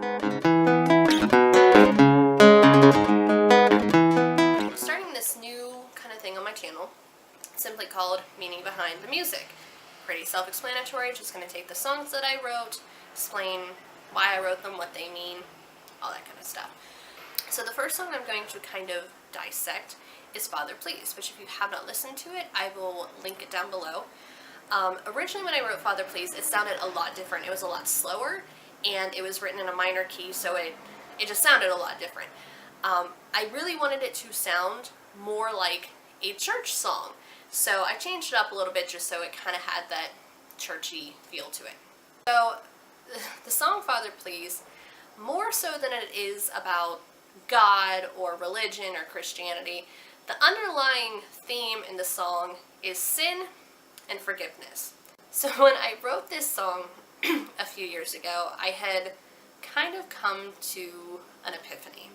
I'm starting this new kind of thing on my channel, simply called Meaning Behind the Music. Pretty self-explanatory, just going to take the songs that I wrote, explain why I wrote them, what they mean, all that kind of stuff. So the first song I'm going to kind of dissect is Father Please, which if you have not listened to it, I will link it down below. Originally when I wrote Father Please, it sounded a lot different. It was a lot slower, and it was written in a minor key, so it just sounded a lot different. I really wanted it to sound more like a church song, so I changed it up a little bit just so it kind of had that churchy feel to it. So the song Father Please, more so than it is about God or religion or Christianity, the underlying theme in the song is sin and forgiveness. So when I wrote this song a few years ago, I had kind of come to an epiphany.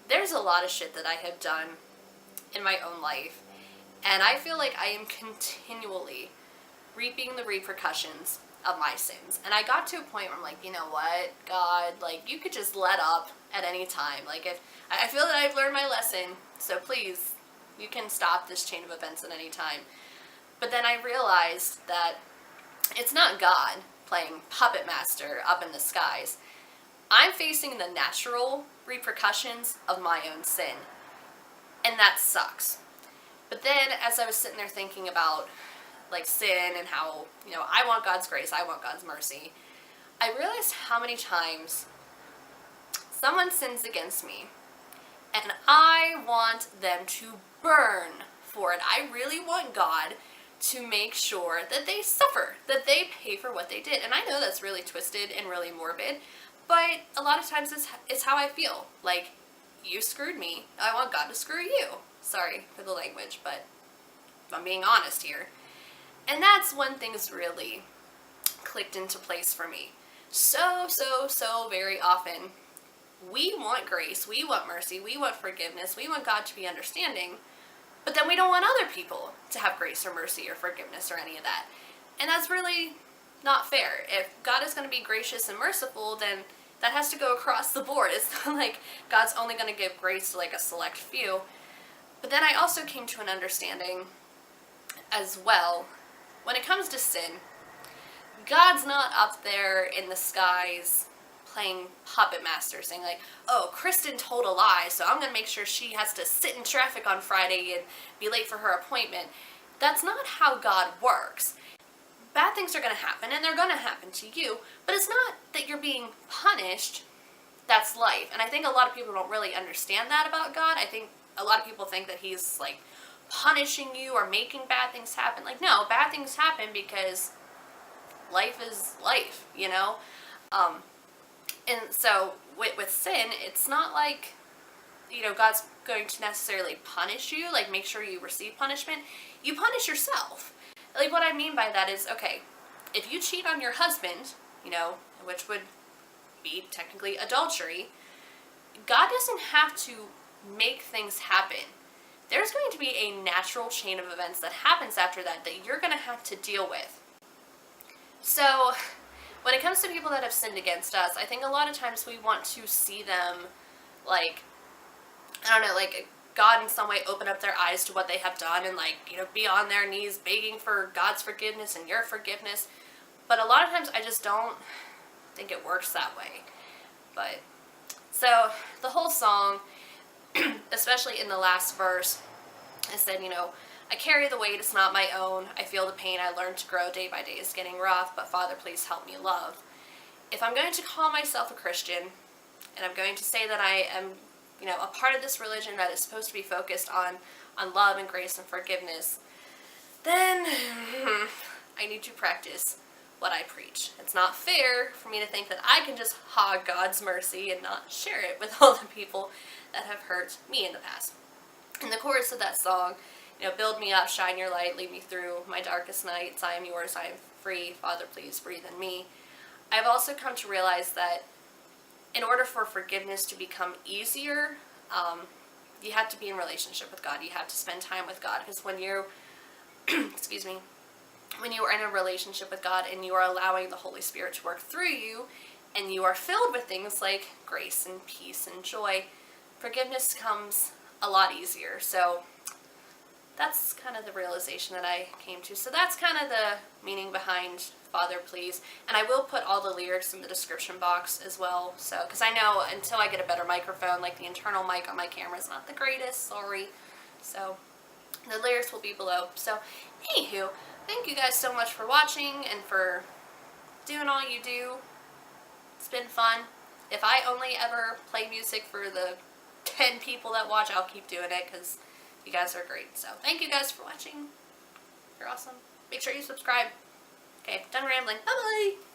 There's a lot of shit that I have done in my own life, and I feel like I am continually reaping the repercussions of my sins. And I got to a point where I'm like, you know what, God, like, you could just let up at any time. Like, if I feel that I've learned my lesson, so please, you can stop this chain of events at any time. But then I realized that it's not God playing puppet master up in the skies. I'm facing the natural repercussions of my own sin, and that sucks. But then as I was sitting there thinking about like sin and how, you know, I want God's grace, I want God's mercy, I realized how many times someone sins against me and I want them to burn for it. I really want God to make sure that they suffer, that they pay for what they did. And I know that's really twisted and really morbid, but a lot of times it's how I feel. Like, you screwed me, I want God to screw you. Sorry for the language, but I'm being honest here. And that's when things really clicked into place for me. So very often, we want grace, we want mercy, we want forgiveness, we want God to be understanding, but then we don't want other people to have grace or mercy or forgiveness or any of that. And that's really not fair. If God is going to be gracious and merciful, then that has to go across the board. It's not like God's only going to give grace to like a select few. But then I also came to an understanding as well, when it comes to sin, God's not up there in the skies playing puppet master, saying like, oh, Kristen told a lie, so I'm going to make sure she has to sit in traffic on Friday and be late for her appointment. That's not how God works. Bad things are going to happen, and they're going to happen to you, but it's not that you're being punished. That's life. And I think a lot of people don't really understand that about God. I think a lot of people think that he's like punishing you or making bad things happen. Like, no, bad things happen because life is life, you know? And so with sin, it's not like, you know, God's going to necessarily punish you, like make sure you receive punishment. You punish yourself. Like, what I mean by that is, okay, if you cheat on your husband, you know, which would be technically adultery, God doesn't have to make things happen. There's going to be a natural chain of events that happens after that you're going to have to deal with. So when it comes to people that have sinned against us, I think a lot of times we want to see them like, I don't know, like God in some way open up their eyes to what they have done and like, you know, be on their knees begging for God's forgiveness and your forgiveness. But a lot of times I just don't think it works that way. But so the whole song, especially in the last verse, I said, you know, I carry the weight, it's not my own. I feel the pain, I learn to grow day by day. It's getting rough, but Father, please help me love. If I'm going to call myself a Christian, and I'm going to say that I am, you know, a part of this religion that is supposed to be focused on love and grace and forgiveness, then I need to practice what I preach. It's not fair for me to think that I can just hog God's mercy and not share it with all the people that have hurt me in the past. In the chorus of that song, you know, build me up, shine your light, lead me through my darkest nights. I am yours, I am free. Father, please breathe in me. I've also come to realize that in order for forgiveness to become easier, you have to be in relationship with God. You have to spend time with God. Because when you're, excuse me, when you are in a relationship with God and you are allowing the Holy Spirit to work through you, and you are filled with things like grace and peace and joy, forgiveness comes a lot easier. So that's kind of the realization that I came to. So that's kind of the meaning behind Father Please. And I will put all the lyrics in the description box as well. So, because I know until I get a better microphone, like the internal mic on my camera is not the greatest, sorry. So the lyrics will be below. So anywho, thank you guys so much for watching and for doing all you do. It's been fun. If I only ever play music for the 10 people that watch, I'll keep doing it because you guys are great. So thank you guys for watching. You're awesome. Make sure you subscribe. Okay, done rambling. Bye-bye.